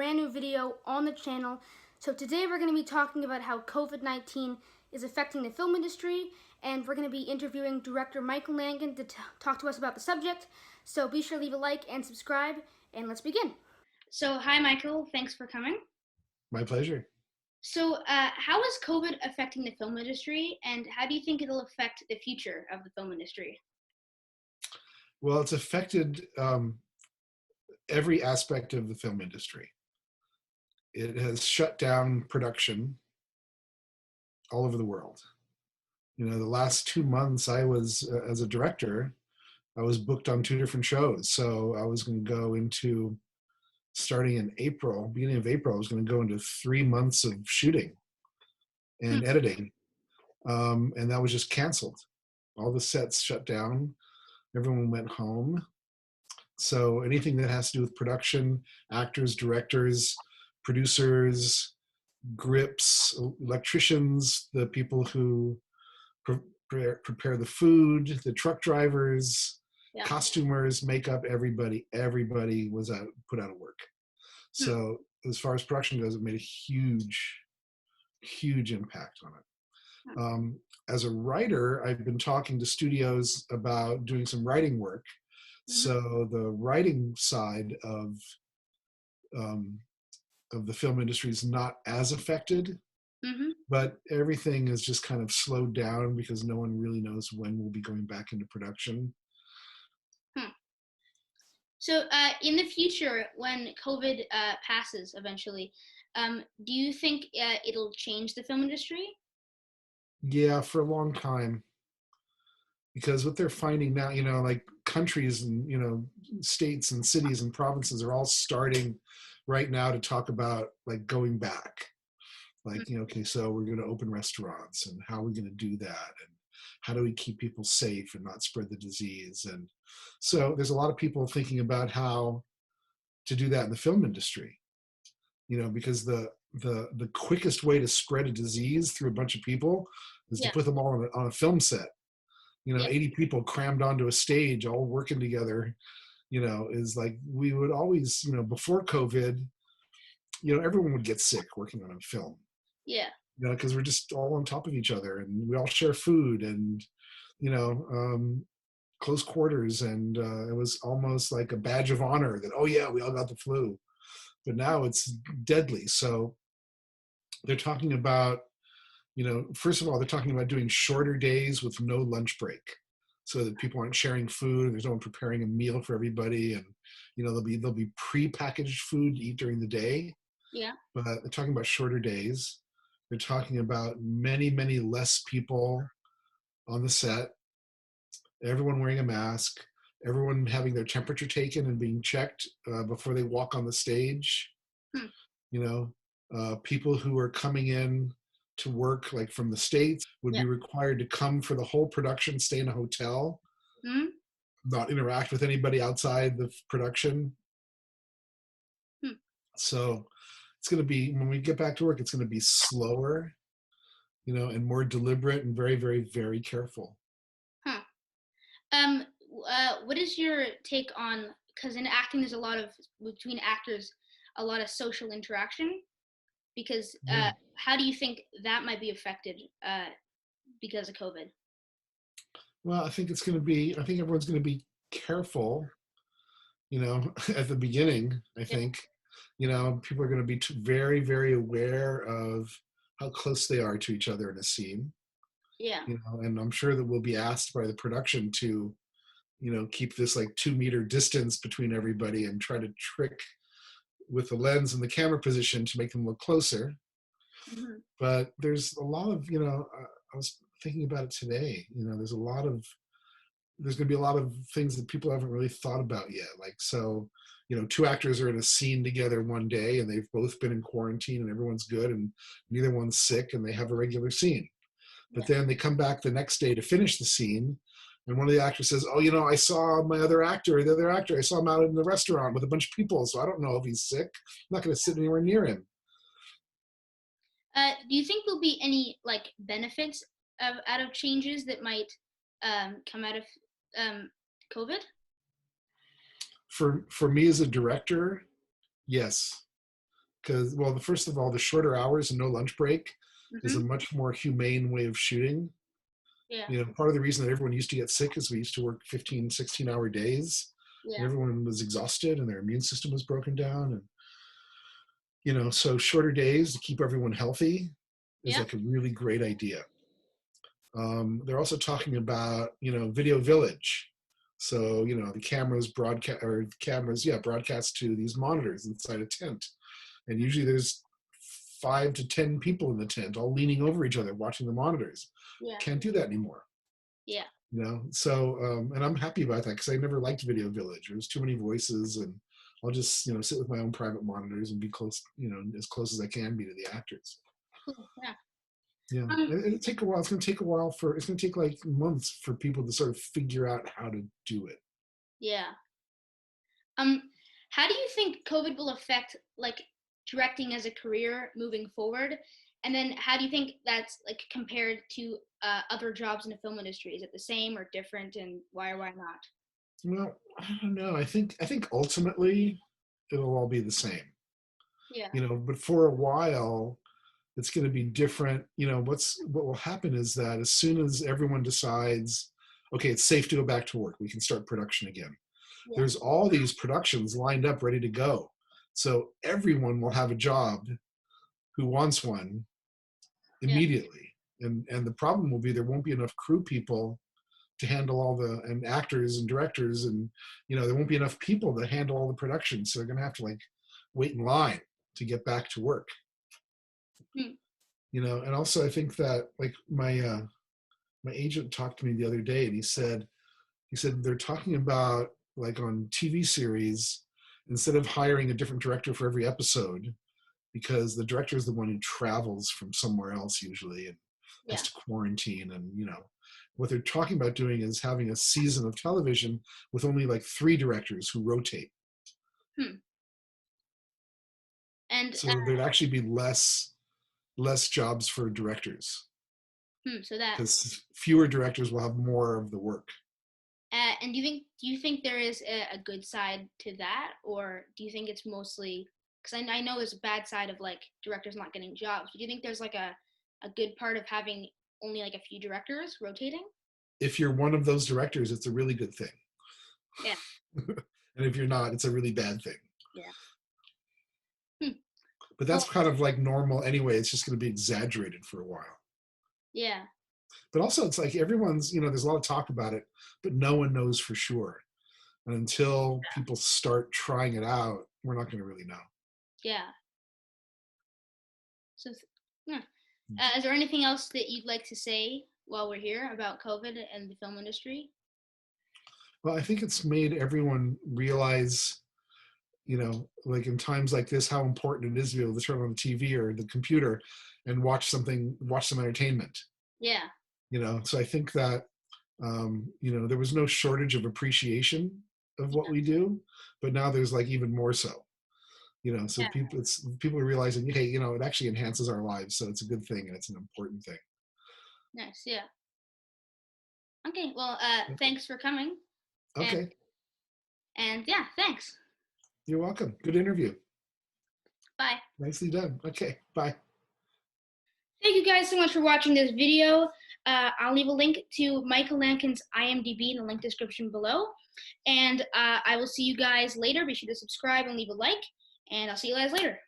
brand new video on the channel. So today we're going to be talking about how COVID-19 is affecting the film industry, and we're going to be interviewing director Michael Nankin to talk to us about the subject. So be sure to leave a like and subscribe, and let's begin. So hi Michael, thanks for coming. My pleasure. So how is COVID affecting the film industry, and how do you think it'll affect the future of the film industry? Well, it's affected every aspect of the film industry. It has shut down production all over the world. You know, the last 2 months I was, as a director, I was booked on 2 different shows. So I was going to go into, starting in April, beginning of April, I was going to go into 3 months of shooting and editing. And that was just canceled. All the sets shut down. Everyone went home. So anything that has to do with production, actors, directors, producers, grips, electricians, the people who prepare the food, the truck drivers, costumers, makeup, everybody was put out of work. So as far as production goes, it made a huge impact on it. As a writer, I've been talking to studios about doing some writing work. So the writing side of the film industry is not as affected, but everything is just kind of slowed down because no one really knows when we'll be going back into production. So in the future, when COVID passes eventually, do you think it'll change the film industry? Yeah, for a long time. Because what they're finding now, you know, like countries and, you know, states and cities and provinces are all starting right now to talk about like going back. Like, you know, okay, so we're going to open restaurants, and how are we going to do that? And how do we keep people safe and not spread the disease? And so there's a lot of people thinking about how to do that in the film industry, you know, because the quickest way to spread a disease through a bunch of people is to put them all on a film set. You know, 80 people crammed onto a stage, all working together, you know, is like, we would always, you know, before COVID, you know, everyone would get sick working on a film. Yeah. You know, because we're just all on top of each other, and we all share food, and, you know, close quarters. And it was almost like a badge of honor that, oh yeah, we all got the flu. But now it's deadly. So they're talking about, you know, first of all, they're talking about doing shorter days with no lunch break, so that people aren't sharing food. There's no one preparing a meal for everybody, and, you know, there'll be pre-packaged food to eat during the day. Yeah. But they're talking about shorter days. They're talking about many less people on the set. Everyone wearing a mask. Everyone having their temperature taken and being checked before they walk on the stage. You know, people who are coming in to work, like from the States, would be required to come for the whole production, stay in a hotel, not interact with anybody outside the production. So it's going to be, when we get back to work, it's going to be slower, you know, and more deliberate and very careful. What is your take on, because in acting there's a lot of, between actors, a lot of social interaction, because how do you think that might be affected because of COVID? Well, I think everyone's going to be careful, you know, at the beginning. I think, you know, people are going to be very aware of how close they are to each other in a scene. Yeah. You know, and I'm sure that we'll be asked by the production to, you know, keep this like 2-meter distance between everybody and try to trick with the lens and the camera position to make them look closer. But there's a lot of, you know, I was thinking about it today, you know, there's going to be a lot of things that people haven't really thought about yet. Like, so, you know, 2 actors are in a scene together one day, and they've both been in quarantine, and everyone's good, and neither one's sick, and they have a regular scene. But then they come back the next day to finish the scene, and one of the actors says, oh, you know, I saw the other actor, I saw him out in the restaurant with a bunch of people, so I don't know if he's sick. I'm not going to sit anywhere near him. Do you think there'll be any like benefits out of changes that might come out of COVID? For me as a director, yes. because, well, first of all, the shorter hours and no lunch break is a Mm-hmm. much more humane way of shooting. Yeah. Part of the reason that everyone used to get sick is we used to work 15, 16-hour days, and Yeah. everyone was exhausted and their immune system was broken down. And, so shorter days to keep everyone healthy is Yeah. like a really great idea. They're also talking about, video village. So, the cameras broadcast to these monitors inside a tent. And usually there's 5 to 10 people in the tent, all leaning over each other, watching the monitors. Yeah. Can't do that anymore. Yeah. So, and I'm happy about that because I never liked Video Village. There's too many voices, and I'll just, sit with my own private monitors and be close, as close as I can be to the actors. Cool. Yeah. Yeah, Um. it'll take a while. It's going to take a while it's going to take like months for people to sort of figure out how to do it. Yeah. How do you think COVID will affect like directing as a career moving forward? And then how do you think that's like compared to other jobs in the film industry? Is it the same or different, and why or why not? Well, I don't know. I think ultimately it'll all be the same. Yeah. But for a while it's going to be different. What will happen is that as soon as everyone decides, okay, it's safe to go back to work, we can start production again. Yeah. There's all these productions lined up, ready to go. So everyone will have a job who wants one Yeah. immediately. And the problem will be there won't be enough crew people to handle and actors and directors, and there won't be enough people to handle all the production. So they're going to have to like wait in line to get back to work. Hmm. And also I think that like my agent talked to me the other day, and he said they're talking about like on TV series, instead of hiring a different director for every episode, because the director is the one who travels from somewhere else usually and has Yeah. to quarantine. And what they're talking about doing is having a season of television with only like 3 directors who rotate. Hmm. And So there'd actually be less jobs for directors so that because fewer directors will have more of the work. and do you think there is a good side to that, or do you think it's mostly because I know there's a bad side of like directors not getting jobs, but do you think there's like a good part of having only like a few directors rotating? If you're one of those directors, it's a really good thing. Yeah. And if you're not, it's a really bad thing. Yeah. Hmm. But Well, that's kind of like normal anyway. It's just going to be exaggerated for a while. yeah. But also, it's like everyone's, there's a lot of talk about it, but no one knows for sure. And until people start trying it out, we're not going to really know. Yeah. So, yeah. Is there anything else that you'd like to say while we're here about COVID and the film industry? Well, I think it's made everyone realize, like in times like this, how important it is to be able to turn on the TV or the computer and watch some entertainment. Yeah. So I think that, there was no shortage of appreciation of what we do, but now there's like even more so. So Yeah. people are realizing, hey, it actually enhances our lives, so it's a good thing and it's an important thing. Nice. Yeah. Okay. Well, thanks for coming. And Okay, yeah, thanks. you're welcome. Good interview. Bye. Nicely done. Okay, bye. Thank you guys so much for watching this video. I'll leave a link to Michael Nankin's IMDb in the link description below. And I will see you guys later. Be sure to subscribe and leave a like. And I'll see you guys later.